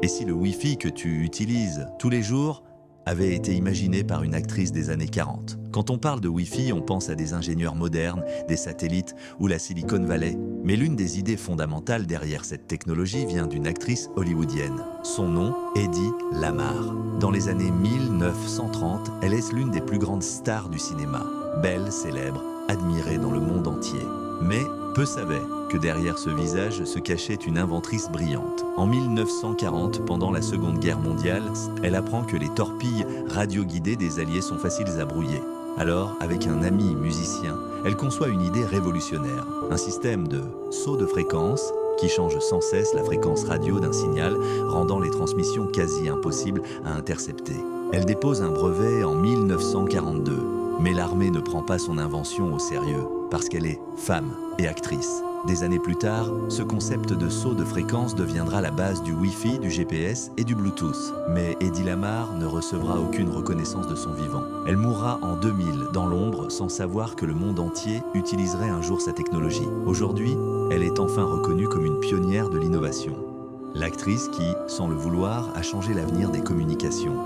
Et si le Wi-Fi que tu utilises tous les jours avait été imaginé par une actrice des années 40? Quand on parle de Wi-Fi, on pense à des ingénieurs modernes, des satellites ou la Silicon Valley. Mais l'une des idées fondamentales derrière cette technologie vient d'une actrice hollywoodienne. Son nom, Hedy Lamarr. Dans les années 1930, elle est l'une des plus grandes stars du cinéma. Belle, célèbre, admirée dans le monde entier. Mais peu savaient que derrière ce visage se cachait une inventrice brillante. En 1940, pendant la Seconde Guerre mondiale, elle apprend que les torpilles radioguidées des Alliés sont faciles à brouiller. Alors, avec un ami musicien, elle conçoit une idée révolutionnaire, un système de saut de fréquence qui change sans cesse la fréquence radio d'un signal, rendant les transmissions quasi impossibles à intercepter. Elle dépose un brevet en 1942, mais l'armée ne prend pas son invention au sérieux, parce qu'elle est femme et actrice. Des années plus tard, ce concept de saut de fréquence deviendra la base du Wi-Fi, du GPS et du Bluetooth. Mais Hedy Lamarr ne recevra aucune reconnaissance de son vivant. Elle mourra en 2000 dans l'ombre sans savoir que le monde entier utiliserait un jour sa technologie. Aujourd'hui, elle est enfin reconnue comme une pionnière de l'innovation. L'actrice qui, sans le vouloir, a changé l'avenir des communications.